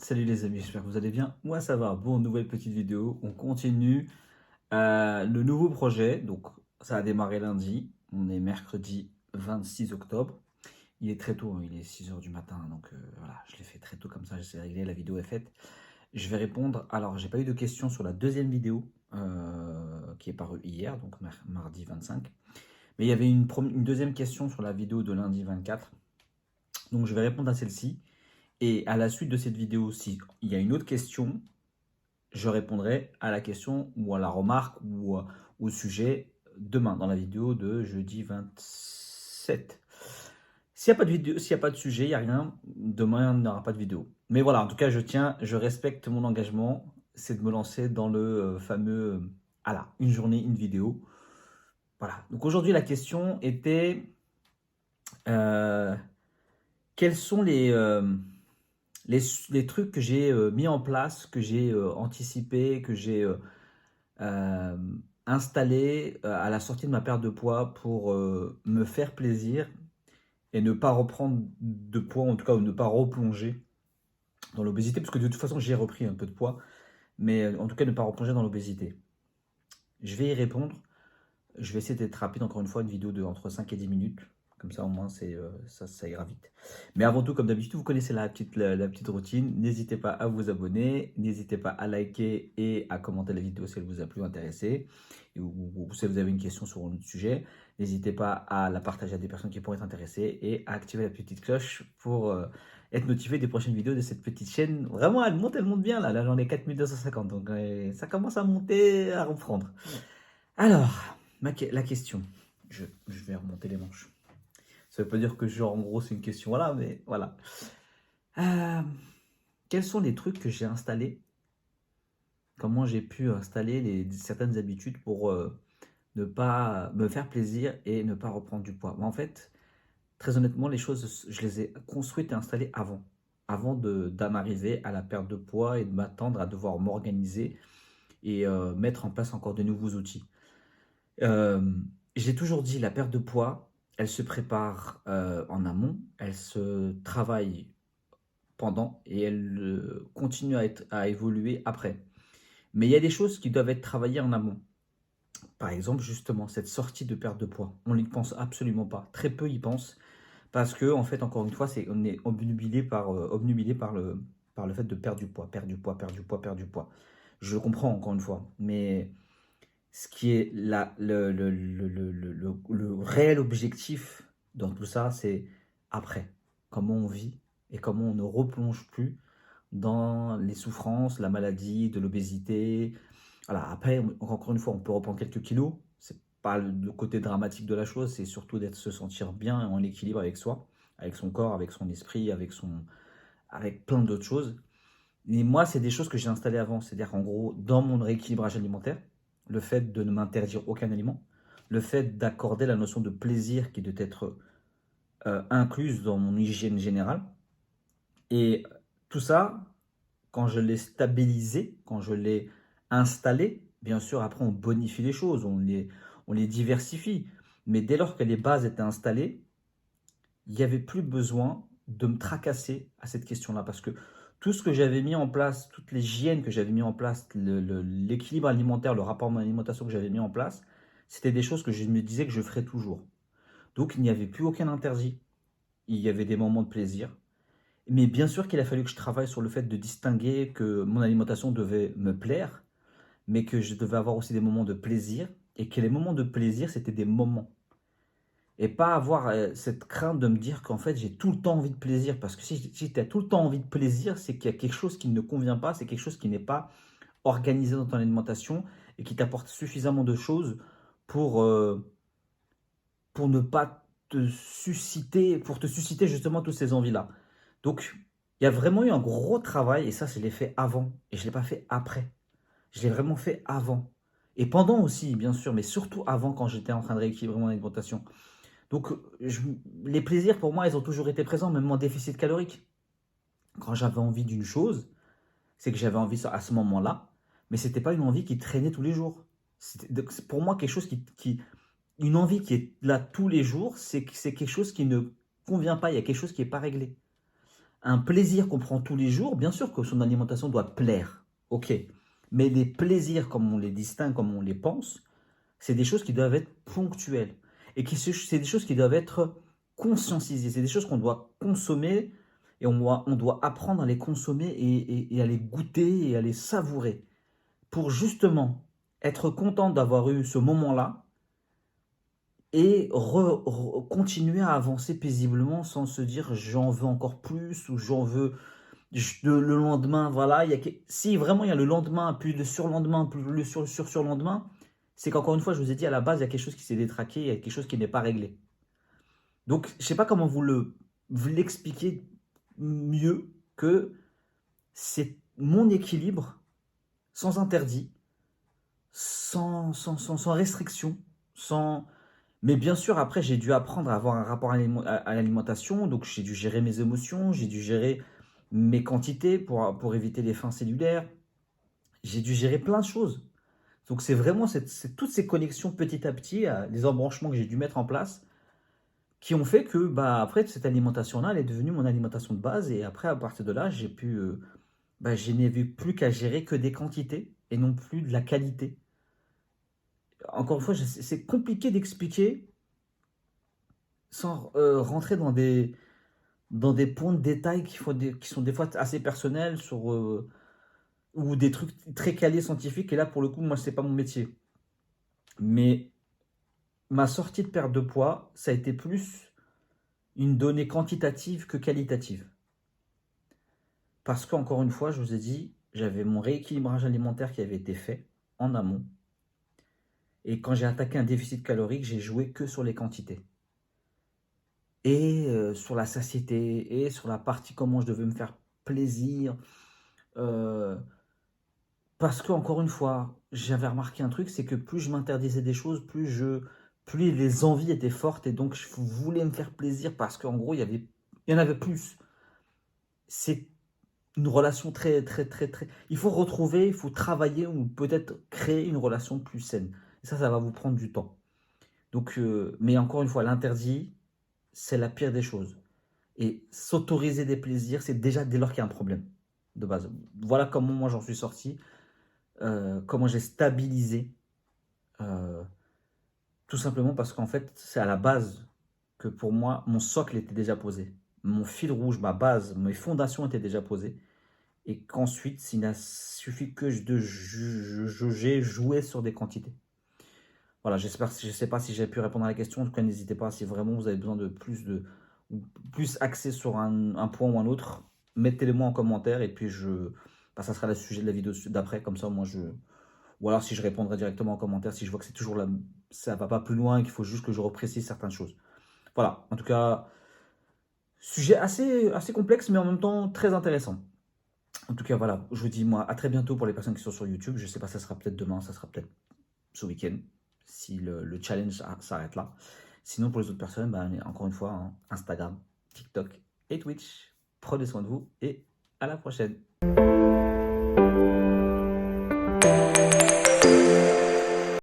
Salut les amis, j'espère que vous allez bien. Moi ça va. Bon, nouvelle petite vidéo. On continue le nouveau projet. Donc ça a démarré lundi. On est mercredi 26 octobre. Il est très tôt, hein, il est 6 heures du matin. Donc voilà, je l'ai fait très tôt comme ça. J'essaie de régler. La vidéo est faite. Je vais répondre. Alors, j'ai pas eu de questions sur la deuxième vidéo qui est parue hier, donc mardi 25. Mais il y avait une deuxième question sur la vidéo de lundi 24. Donc je vais répondre à celle-ci. Et à la suite de cette vidéo, si il y a une autre question, je répondrai à la question ou à la remarque ou au sujet demain dans la vidéo de jeudi 27. S'il n'y a pas de vidéo, s'il n'y a pas de sujet, il n'y a rien, demain il n'y aura pas de vidéo. Mais voilà, en tout cas, je respecte mon engagement, c'est de me lancer dans le fameux, voilà, une journée, une vidéo. Voilà. Donc aujourd'hui, la question était, euh, quels sont les trucs que j'ai mis en place, que j'ai anticipé, que j'ai euh, installé à la sortie de ma perte de poids pour me faire plaisir et ne pas reprendre de poids, en tout cas, ou ne pas replonger dans l'obésité, parce que de toute façon, j'ai repris un peu de poids, mais en tout cas, ne pas replonger dans l'obésité. Je vais y répondre. Je vais essayer d'être rapide, encore une fois, une vidéo de entre 5 et 10 minutes. Comme ça, au moins, ça ira vite. Mais avant tout, comme d'habitude, vous connaissez la petite routine. N'hésitez pas à vous abonner. N'hésitez pas à liker et à commenter la vidéo si elle vous a plu, intéressé. Ou si vous avez une question sur un autre sujet, n'hésitez pas à la partager à des personnes qui pourraient être intéressées et à activer la petite cloche pour être notifié des prochaines vidéos de cette petite chaîne. Vraiment, elle monte bien là. Là, j'en ai 4250. Donc, ça commence à monter, à reprendre. Alors, la question, je vais remonter les manches. Ça veut pas dire que genre en gros c'est une question, voilà, mais voilà. Euh, Quels sont les trucs que j'ai installés? Comment j'ai pu installer certaines habitudes pour ne pas me faire plaisir et ne pas reprendre du poids? Moi, en fait, très honnêtement, les choses, je les ai construites et installées avant d'en arriver à la perte de poids et de m'attendre à devoir m'organiser et mettre en place encore de nouveaux outils. Euh, j'ai toujours dit, la perte de poids, elle se prépare en amont, elle se travaille pendant et elle continue à évoluer après. Mais il y a des choses qui doivent être travaillées en amont. Par exemple, justement, cette sortie de perte de poids. On n'y pense absolument pas. Très peu y pensent parce que, en fait, encore une fois, on est obnubilé par le fait de perdre du poids, perdre du poids, perdre du poids, perdre du poids. Je le comprends, encore une fois, mais ce qui est le réel objectif dans tout ça, c'est après. Comment on vit et comment on ne replonge plus dans les souffrances, la maladie, de l'obésité. Voilà, après, encore une fois, on peut reprendre quelques kilos. C'est pas le côté dramatique de la chose, c'est surtout d'être se sentir bien et en équilibre avec soi, avec son corps, avec son esprit, avec plein d'autres choses. Et moi, c'est des choses que j'ai installées avant. C'est-à-dire qu'en gros, dans mon rééquilibrage alimentaire, le fait de ne m'interdire aucun aliment, le fait d'accorder la notion de plaisir qui doit être incluse dans mon hygiène générale. Et tout ça, quand je l'ai stabilisé, quand je l'ai installé, bien sûr, après, on bonifie les choses, on les diversifie. Mais dès lors que les bases étaient installées, il n'y avait plus besoin de me tracasser à cette question-là. Parce que tout ce que j'avais mis en place, toute l'hygiène que j'avais mis en place, l'équilibre alimentaire, le rapport à mon alimentation que j'avais mis en place, c'était des choses que je me disais que je ferais toujours. Donc il n'y avait plus aucun interdit. Il y avait des moments de plaisir. Mais bien sûr qu'il a fallu que je travaille sur le fait de distinguer que mon alimentation devait me plaire, mais que je devais avoir aussi des moments de plaisir, et que les moments de plaisir, c'était des moments. Et pas avoir cette crainte de me dire qu'en fait j'ai tout le temps envie de plaisir. Parce que si tu as tout le temps envie de plaisir, c'est qu'il y a quelque chose qui ne convient pas, c'est quelque chose qui n'est pas organisé dans ton alimentation et qui t'apporte suffisamment de choses pour, euh, pour ne pas pour te susciter justement toutes ces envies-là. Donc il y a vraiment eu un gros travail et ça je l'ai fait avant et je ne l'ai pas fait après. Je l'ai vraiment fait avant. Et pendant aussi, bien sûr, mais surtout avant quand j'étais en train de rééquilibrer mon alimentation. Donc, les plaisirs, pour moi, ils ont toujours été présents, même mon déficit calorique. Quand j'avais envie d'une chose, c'est que j'avais envie ça à ce moment-là, mais ce n'était pas une envie qui traînait tous les jours. C'est pour moi quelque chose une envie qui est là tous les jours, c'est quelque chose qui ne convient pas, il y a quelque chose qui n'est pas réglé. Un plaisir qu'on prend tous les jours, bien sûr que son alimentation doit plaire, ok. Mais les plaisirs, comme on les distingue, comme on les pense, c'est des choses qui doivent être ponctuelles. Et c'est des choses qui doivent être conscientisées. C'est des choses qu'on doit consommer et on doit apprendre à les consommer et à les goûter et à les savourer. Pour justement être content d'avoir eu ce moment-là et continuer à avancer paisiblement sans se dire j'en veux encore plus ou j'en veux le lendemain, voilà. Si vraiment il y a le lendemain, puis le surlendemain, puis le surlendemain, c'est qu'encore une fois, je vous ai dit à la base, il y a quelque chose qui s'est détraqué, il y a quelque chose qui n'est pas réglé. Donc, je ne sais pas comment vous l'expliquer mieux que c'est mon équilibre sans interdit, sans restriction, sans... Mais bien sûr, après, j'ai dû apprendre à avoir un rapport à l'alimentation, donc j'ai dû gérer mes émotions, j'ai dû gérer mes quantités pour éviter les faim cellulaires, j'ai dû gérer plein de choses. Donc c'est vraiment toutes ces connexions petit à petit, les embranchements que j'ai dû mettre en place, qui ont fait que bah, après cette alimentation-là, elle est devenue mon alimentation de base, et après à partir de là, je n'avais plus qu'à gérer que des quantités et non plus de la qualité. Encore une fois, c'est compliqué d'expliquer sans rentrer dans des points de détail qui sont des fois assez personnels ou des trucs très calés scientifiques. Et là, pour le coup, moi, c'est pas mon métier. Mais ma sortie de perte de poids, ça a été plus une donnée quantitative que qualitative. Parce qu'encore une fois, je vous ai dit, j'avais mon rééquilibrage alimentaire qui avait été fait en amont. Et quand j'ai attaqué un déficit calorique, j'ai joué que sur les quantités. Et sur la satiété, et sur la partie comment je devais me faire plaisir. Parce qu'encore une fois, j'avais remarqué un truc, c'est que plus je m'interdisais des choses, plus les envies étaient fortes, et donc je voulais me faire plaisir parce qu'en gros, il y en avait plus. C'est une relation très... Il faut retrouver, il faut travailler ou peut-être créer une relation plus saine. Et ça va vous prendre du temps. Donc, mais encore une fois, l'interdit, c'est la pire des choses. Et s'autoriser des plaisirs, c'est déjà dès lors qu'il y a un problème de base. Voilà comment moi j'en suis sorti, comment j'ai stabilisé. Tout simplement parce qu'en fait, c'est à la base que pour moi, mon socle était déjà posé. Mon fil rouge, ma base, mes fondations étaient déjà posées. Et qu'ensuite, il n'a suffi que de jauger, jouer sur des quantités. Voilà, je ne sais pas si j'ai pu répondre à la question. En tout cas, n'hésitez pas, si vraiment vous avez besoin de plus axé sur un point ou un autre, mettez-le-moi en commentaire et puis ça sera le sujet de la vidéo d'après. Comme ça, ou alors si je répondrai directement en commentaire, si je vois que c'est toujours là, ça va pas plus loin et qu'il faut juste que je reprécise certaines choses. Voilà, en tout cas, sujet assez complexe, mais en même temps très intéressant. En tout cas, voilà, je vous dis moi à très bientôt pour les personnes qui sont sur YouTube. Je sais pas, ça sera peut-être demain, ça sera peut-être ce week-end, si le challenge s'arrête là. Sinon, pour les autres personnes, encore une fois, hein, Instagram, TikTok et Twitch. Prenez soin de vous et à la prochaine.